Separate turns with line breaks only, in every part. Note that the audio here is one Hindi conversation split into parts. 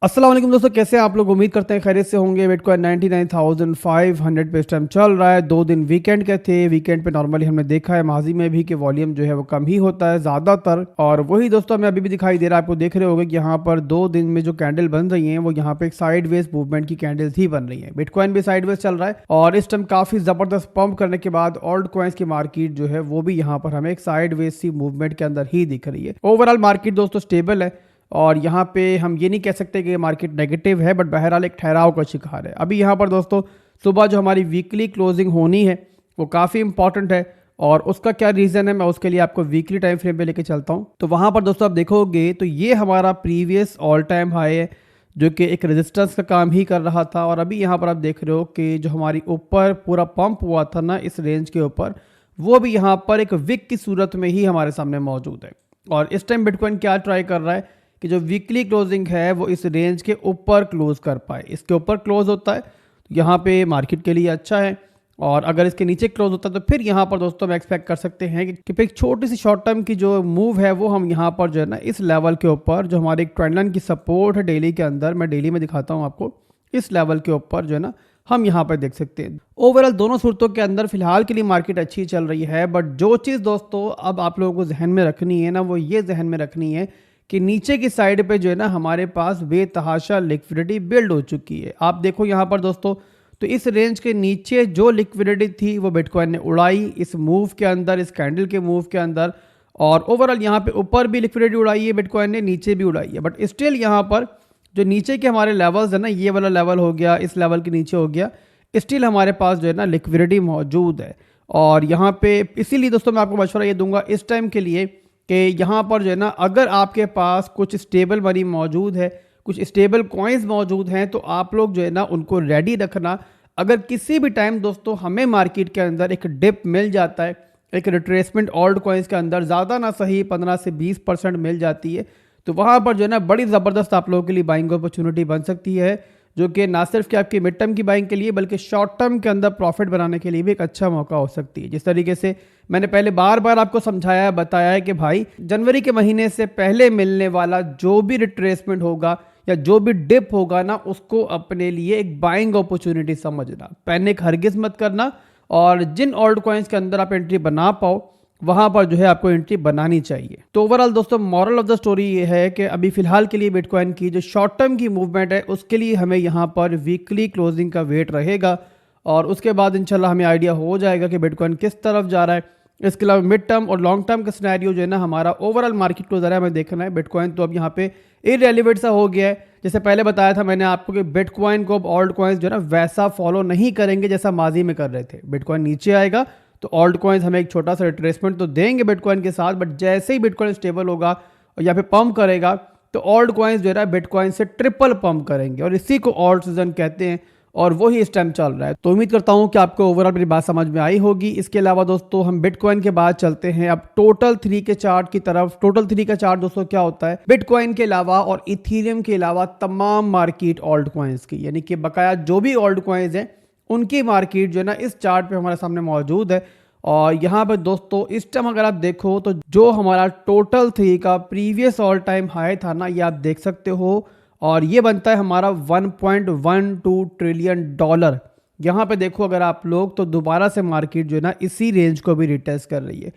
अस्सलाम वालेकुम दोस्तों, कैसे हैं आप लोग। उम्मीद करते हैं खैरियत से होंगे। बिटकॉइन 99,500 पे इस टाइम चल रहा है। 2 दिन वीकेंड के थे। वीकेंड पे नॉर्मली हमने देखा है माजी में भी कि वॉल्यूम जो है वो कम ही होता है ज़्यादातर, और वही दोस्तों हमें अभी भी दिखाई दे रहा है। आपको देख रहे होंगे कि यहाँ पर 2 दिन में जो कैंडल बन रही हैं वो यहाँ पे एक साइडवेज मूवमेंट की कैंडल्स ही बन रही है। बिटकॉइन भी साइडवेज चल रहा है और इस टाइम काफ़ी ज़बरदस्त पंप करने के बाद ऑल्ट कॉइन्स की मार्केट जो है वो भी यहाँ पर हमें एक साइडवेज सी मूवमेंट के अंदर ही दिख रही है। ओवरऑल मार्केट दोस्तों स्टेबल है और यहाँ पे हम ये नहीं कह सकते कि मार्केट नेगेटिव है, बट बहरहाल एक ठहराव का शिकार है। अभी यहाँ पर दोस्तों सुबह जो हमारी वीकली क्लोजिंग होनी है वो काफ़ी इंपॉर्टेंट है, और उसका क्या रीज़न है मैं उसके लिए आपको वीकली टाइम फ्रेम पे लेके चलता हूँ। तो वहाँ पर दोस्तों आप देखोगे तो ये हमारा प्रीवियस ऑल टाइम हाई है जो कि एक रेजिस्टेंस का काम ही कर रहा था, और अभी यहाँ पर आप देख रहे हो कि जो हमारी ऊपर पूरा पंप हुआ था ना इस रेंज के ऊपर, वो भी यहाँ पर एक विक की सूरत में ही हमारे सामने मौजूद है। और इस टाइम बिटकॉइन क्या ट्राई कर रहा है कि जो वीकली क्लोजिंग है वो इस रेंज के ऊपर क्लोज कर पाए। इसके ऊपर क्लोज होता है तो यहाँ पे मार्केट के लिए अच्छा है, और अगर इसके नीचे क्लोज होता है तो फिर यहाँ पर दोस्तों हम एक्सपेक्ट कर सकते हैं कि एक छोटी सी शॉर्ट टर्म की जो मूव है वो हम यहाँ पर जो है ना इस लेवल के ऊपर, जो हमारे एक ट्रेंड लाइन की सपोर्ट है डेली के अंदर, मैं डेली में दिखाता हूँ आपको, इस लेवल के ऊपर जो है ना हम यहाँ पर देख सकते हैं। ओवरऑल दोनों सूरतों के अंदर फिलहाल के लिए मार्केट अच्छी चल रही है, बट जो चीज़ दोस्तों अब आप लोगों को जहन में रखनी है ना वो ये जहन में रखनी है कि नीचे की साइड पे जो है ना हमारे पास बेतहाशा लिक्विडिटी बिल्ड हो चुकी है। आप देखो यहाँ पर दोस्तों, तो इस रेंज के नीचे जो लिक्विडिटी थी वो बिटकॉइन ने उड़ाई इस मूव के अंदर, इस कैंडल के मूव के अंदर, और ओवरऑल यहाँ पे ऊपर भी लिक्विडिटी उड़ाई है बिटकॉइन ने, नीचे भी उड़ाई है। बट स्टिल यहाँ पर जो नीचे के हमारे लेवल्स है ना, ये वाला लेवल हो गया, इस लेवल के नीचे हो गया, स्टिल हमारे पास जो है ना लिक्विडिटी मौजूद है। और यहाँ पे इसीलिए दोस्तों मैं आपको मशवरा ये दूंगा इस टाइम के लिए कि यहाँ पर जो है ना अगर आपके पास कुछ स्टेबल मनी मौजूद है, कुछ स्टेबल कॉइन्स मौजूद हैं, तो आप लोग जो है ना उनको रेडी रखना। अगर किसी भी टाइम दोस्तों हमें मार्केट के अंदर एक डिप मिल जाता है, एक रिट्रेसमेंट ऑल्ट कॉइन्स के अंदर ज़्यादा ना सही 15 से 20% मिल जाती है, तो वहाँ पर जो है ना बड़ी ज़बरदस्त आप लोगों के लिए बाइंग अपॉर्चुनिटी बन सकती है, जो कि ना सिर्फ कि आपकी मिड टर्म की बाइंग के लिए बल्कि शॉर्ट टर्म के अंदर प्रॉफिट बनाने के लिए भी एक अच्छा मौका हो सकती है। जिस तरीके से मैंने पहले बार बार आपको समझाया बताया है कि भाई जनवरी के महीने से पहले मिलने वाला जो भी रिट्रेसमेंट होगा या जो भी डिप होगा ना, उसको अपने लिए एक बाइंग अपॉर्चुनिटी समझना, पैनिक हरगिज मत करना, और जिन ऑल्ट कॉइन्स के अंदर आप एंट्री बना पाओ वहां पर जो है आपको एंट्री बनानी चाहिए। तो ओवरऑल दोस्तों मॉरल ऑफ द स्टोरी ये है कि अभी फिलहाल के लिए बिटकॉइन की जो शॉर्ट टर्म की मूवमेंट है उसके लिए हमें यहाँ पर वीकली क्लोजिंग का वेट रहेगा, और उसके बाद इंशाल्लाह हमें आइडिया हो जाएगा कि बिटकॉइन किस तरफ जा रहा है। इसके अलावा मिड टर्म और लॉन्ग टर्म का सिनेरियो जो है ना हमारा ओवरऑल मार्केट को ज़रा हमें देखना है। बिटकॉइन तो अब यहाँ पे इररेलेवेंट सा हो गया है। जैसे पहले बताया था मैंने आपको कि बिटकॉइन को अब ऑल्ट कॉइन्स जो है ना वैसा फॉलो नहीं करेंगे जैसा माजी में कर रहे थे। बिटकॉइन नीचे आएगा तो ऑल्ट कॉइन्स हमें एक छोटा सा रिट्रेसमेंट तो देंगे बिटकॉइन के साथ, बट जैसे ही बिटकॉइन स्टेबल होगा और या फिर पंप करेगा तो ऑल्ट कॉइन्स जो है बिटकॉइन से ट्रिपल पंप करेंगे, और इसी को ऑल्ट सीजन कहते हैं, और वही इस टाइम चल रहा है। तो उम्मीद करता हूं कि आपको ओवरऑल मेरी बात समझ में आई होगी। इसके अलावा दोस्तों हम बिटकॉइन के बाद चलते हैं अब टोटल 3 के चार्ट की तरफ। टोटल 3 का चार्ट दोस्तों क्या होता है, बिटकॉइन के अलावा और इथीरियम के अलावा तमाम मार्केट ऑल्ट कॉइन्स की, यानी कि बकाया जो भी ऑल्ट कॉइन्स हैं उनकी मार्केट जो है ना इस चार्ट पे हमारे सामने मौजूद है। और यहाँ पर दोस्तों इस टाइम अगर आप देखो तो जो हमारा टोटल 3 का प्रीवियस ऑल टाइम हाई था ना, ये आप देख सकते हो, और ये बनता है हमारा $1.12 ट्रिलियन। यहाँ पे देखो अगर आप लोग तो दोबारा से मार्केट जो है ना इसी रेंज को भी रिटेस्ट कर रही है,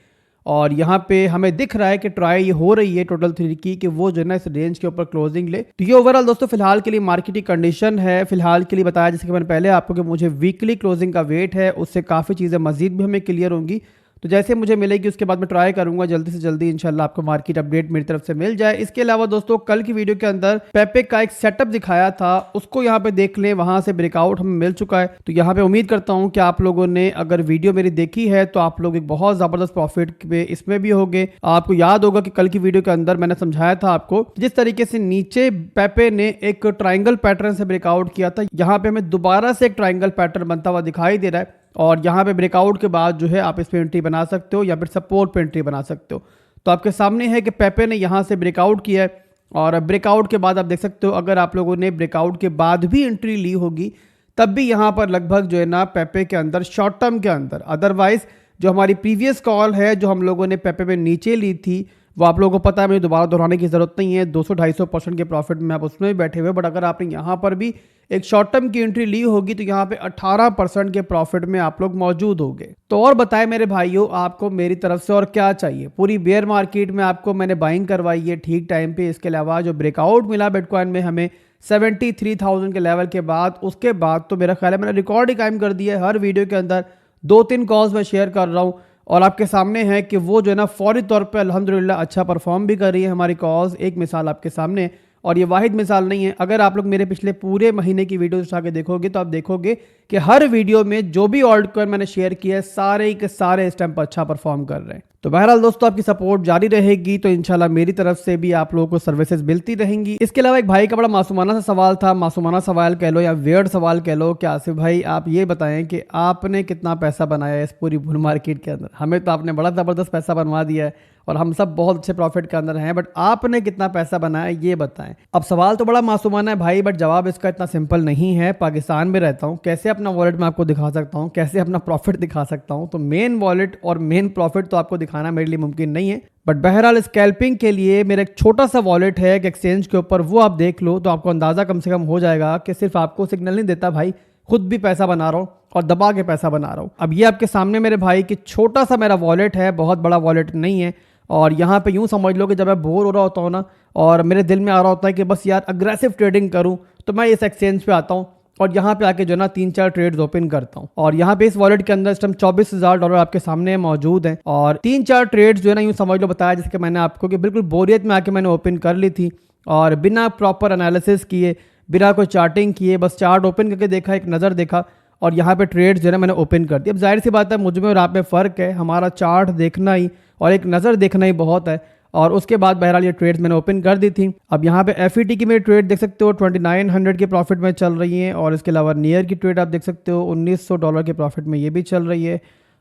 और यहाँ पे हमें दिख रहा है कि ट्राई ये हो रही है टोटल 3 की कि वो जो है ना इस रेंज के ऊपर क्लोजिंग ले। तो ये ओवरऑल दोस्तों फिलहाल के लिए मार्केट की कंडीशन है। फिलहाल के लिए बताया जैसे कि मैंने पहले आपको कि मुझे वीकली क्लोजिंग का वेट है, उससे काफ़ी चीज़ें मजीद भी हमें क्लियर होंगी। तो जैसे मुझे मिलेगी उसके बाद मैं ट्राई करूंगा जल्दी से जल्दी इंशाल्लाह आपको मार्केट अपडेट मेरी तरफ से मिल जाए। इसके अलावा दोस्तों कल की वीडियो के अंदर पेपे का एक सेटअप दिखाया था, उसको यहाँ पे देख लें, वहां से ब्रेकआउट हमें मिल चुका है। तो यहाँ पे उम्मीद करता हूँ कि आप लोगों ने अगर वीडियो मेरी देखी है तो आप लोग एक बहुत जबरदस्त प्रॉफिट पे इसमें भी होंगे। आपको याद होगा कि कल की वीडियो के अंदर मैंने समझाया था आपको जिस तरीके से नीचे पेपे ने एक ट्राइंगल पैटर्न से ब्रेकआउट किया था, यहाँ पे हमें दोबारा से एक ट्राइंगल पैटर्न बनता हुआ दिखाई दे रहा है, और यहाँ पे ब्रेकआउट के बाद जो है आप इस पे एंट्री बना सकते हो या फिर सपोर्ट पे एंट्री बना सकते हो। तो आपके सामने है कि पेपे ने यहाँ से ब्रेकआउट किया है, और ब्रेकआउट के बाद आप देख सकते हो अगर आप लोगों ने ब्रेकआउट के बाद भी एंट्री ली होगी तब भी यहाँ पर लगभग जो है ना पेपे के अंदर शॉर्ट टर्म के अंदर, अदरवाइज जो हमारी प्रीवियस कॉल है जो हम लोगों ने पेपे में नीचे ली थी वो आप लोगों को पता है, मुझे दोबारा दोहराने की जरूरत नहीं है। 200-250% के प्रॉफिट में आप उसमें भी बैठे हुए, बट अगर आपने यहाँ पर भी एक शॉर्ट टर्म की एंट्री ली होगी तो यहाँ पे 18% के प्रॉफिट में आप लोग मौजूद होंगे। तो और बताएं मेरे भाइयों, आपको मेरी तरफ से और क्या चाहिए। पूरी बेयर मार्केट में आपको मैंने बाइंग करवाई है ठीक टाइम पे। इसके अलावा जो ब्रेकआउट मिला बिटकॉइन में हमें 73,000 के लेवल के बाद, उसके बाद तो मेरा ख्याल है मैंने रिकॉर्ड ही कायम कर दिया है। हर वीडियो के अंदर 2-3 कॉल्स मैं शेयर कर रहा हूँ और आपके सामने है कि वो जो है ना फौरी तौर पे अल्हम्दुलिल्लाह अच्छा परफॉर्म भी कर रही है हमारी कॉल्स। एक मिसाल आपके सामने, और ये वाहिद मिसाल नहीं है। अगर आप लोग मेरे पिछले पूरे महीने की वीडियोस उठा के देखोगे तो आप देखोगे कि हर वीडियो में जो भी ऑल्ट कॉइन मैंने शेयर किया है सारे के सारे इस टाइम पर अच्छा परफॉर्म कर रहे हैं। तो बहरहाल दोस्तों, आपकी सपोर्ट जारी रहेगी तो इंशाल्लाह मेरी तरफ से भी आप लोगों को सर्विसेज मिलती रहेंगी। इसके अलावा एक भाई का बड़ा मासूमाना सा सवाल था, मासूमाना सवाल कह लो या वियर्ड सवाल कह लो कि आसिफ भाई आप ये बताएं कि आपने कितना पैसा बनाया है इस पूरी बुल मार्केट के अंदर। हमें तो आपने बड़ा ज़बरदस्त पैसा बनवा दिया है और हम सब बहुत अच्छे प्रॉफिट के अंदर हैं, बट आपने कितना पैसा बनाया ये बताएं। अब सवाल तो बड़ा मासूमाना है भाई, बट जवाब इसका इतना सिंपल नहीं है। पाकिस्तान में रहता हूँ, कैसे अपना वॉलेट मैं आपको दिखा सकता हूँ, कैसे अपना प्रॉफिट दिखा सकता हूँ। तो मेन वॉलेट और मेन प्रॉफिट तो आपको दिखाना मेरे लिए मुमकिन नहीं है, बट बहरहाल स्कैल्पिंग के लिए मेरा एक छोटा सा वॉलेट है एक एक्सचेंज के ऊपर, वो आप देख लो तो आपको अंदाजा कम से कम हो जाएगा कि सिर्फ आपको सिग्नल नहीं देता भाई, खुद भी पैसा बना रहा हूँ और दबा के पैसा बना रहा हूँ। अब ये आपके सामने मेरे भाई कि छोटा सा मेरा वॉलेट है, बहुत बड़ा वॉलेट नहीं है। और यहाँ पे यूँ समझ लो कि जब मैं बोर हो रहा होता हूँ ना और मेरे दिल में आ रहा होता है कि बस यार अग्रेसिव ट्रेडिंग करूँ, तो मैं इस एक्सचेंज पे आता हूँ और यहाँ पे आके जो ना 3-4 ट्रेड्स ओपन करता हूँ। और यहाँ पे इस वॉलेट के अंदर इस टाइम $24,000 आपके सामने मौजूद हैं और 3-4 ट्रेड्स जो है ना यूँ समझ लो बताया जिसके मैंने आपको कि बिल्कुल बोरियत में आके मैंने ओपन कर ली थी और बिना प्रॉपर एनालिसिस किए, बिना कोई चार्टिंग किए, बस चार्ट ओपन करके देखा, एक नज़र देखा और यहाँ पे ट्रेड्स जो है ना मैंने ओपन कर दिया। अब जाहिर सी बात है मुझ में और आप में फ़र्क है, हमारा चार्ट देखना ही और एक नज़र देखना ही बहुत है। और उसके बाद बहरहाल ये ट्रेड्स मैंने ओपन कर दी थी। अब यहाँ पे FET की मेरी ट्रेड देख सकते हो 2900 के प्रॉफिट में चल रही है और इसके अलावा नियर की ट्रेड आप देख सकते हो $1900 के प्रॉफिट में ये भी चल रही है।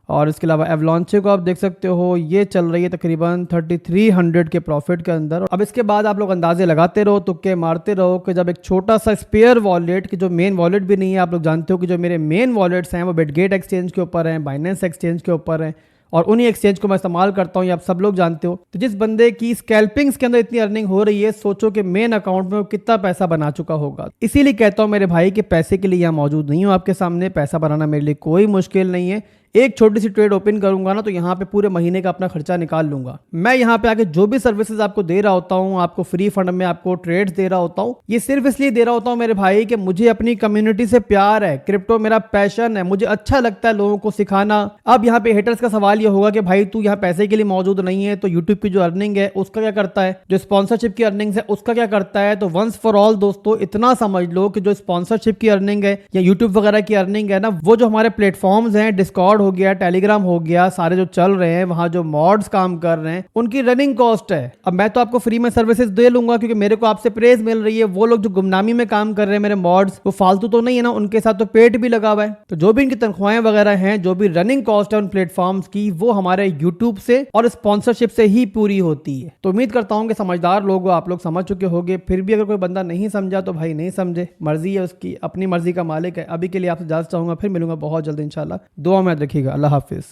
और इसके अलावा एवलॉन्चे को आप देख सकते हो, ये चल रही है तकरीबन 3300 के प्रॉफिट के अंदर। अब इसके बाद आप लोग अंदाजे लगाते रहो, तुक्के मारते रहो कि जब एक छोटा सा स्पेयर वॉलेट की जो मेन वॉलेट भी नहीं है, आप लोग जानते हो कि जो मेरे मेन वॉलेट्स हैं वो बिटगेट एक्सचेंज के ऊपर हैं, बाइनेंस एक्सचेंज के ऊपर हैं और उन्हीं एक्सचेंज को मैं इस्तेमाल करता हूँ, ये आप सब लोग जानते हो। तो जिस बंदे की स्कैल्पिंग्स के अंदर इतनी अर्निंग हो रही है, सोचो कि मेन अकाउंट में वो कितना पैसा बना चुका होगा। इसीलिए कहता हूँ मेरे भाई कि पैसे के लिए यहाँ मौजूद नहीं हूँ आपके सामने, पैसा बनाना मेरे लिए कोई मुश्किल नहीं है। एक छोटी सी ट्रेड ओपन करूंगा ना तो यहाँ पे पूरे महीने का अपना खर्चा निकाल लूंगा। मैं यहाँ पे आके जो भी सर्विसेज आपको दे रहा होता हूँ, आपको फ्री फंड में आपको ट्रेड्स दे रहा होता हूँ, ये सिर्फ इसलिए दे रहा होता हूँ मेरे भाई कि मुझे अपनी कम्युनिटी से प्यार है, क्रिप्टो मेरा पैशन है, मुझे अच्छा लगता है लोगों को सिखाना। अब यहाँ पे हेटर्स का सवाल ये होगा कि भाई तू यहाँ पैसे के लिए मौजूद नहीं है तो यूट्यूब की जो अर्निंग है उसका क्या करता है, जो स्पॉन्सरशिप की अर्निंग है उसका क्या करता है। तो वंस फॉर ऑल दोस्तों इतना समझ लो कि जो स्पॉन्सरशिप की अर्निंग है या यूट्यूब वगैरह की अर्निंग है ना, वो जो हमारे प्लेटफॉर्म्स हैं, डिस्कॉर्ड हो गया, टेलीग्राम हो गया, सारे जो चल रहे हैं वहां जो मॉड्स काम कर रहे हैं, उनकी रनिंग कॉस्ट है। अब मैं तो आपको फ्री में सर्विसेज दे लूंगा क्योंकि मेरे को आपसे प्रेज मिल रही है। वो लोग जो गुमनामी में काम कर रहे हैं मेरे मॉड्स, वो फालतू तो नहीं है ना, उनके साथ तो पेट भी लगा हुआ है। तो जो भी इनकी तनख्वाहें वगैरह हैं, जो भी रनिंग कॉस्ट है उन प्लेटफॉर्म्स की, वो हमारे यूट्यूब से और स्पॉन्सरशिप से ही पूरी होती है। तो उम्मीद करता हूं कि समझदार लोग हो, आप लोग समझ चुके होंगे। फिर भी अगर कोई बंदा नहीं समझा तो भाई नहीं समझे, मर्जी है उसकी, अपनी मर्जी का मालिक है। अभी के लिए आपसे इजाजत चाहूंगा, फिर मिलूंगा बहुत जल्द इंशाल्लाह। दुआ में याद रखिएगा। अल्लाह हाफिज।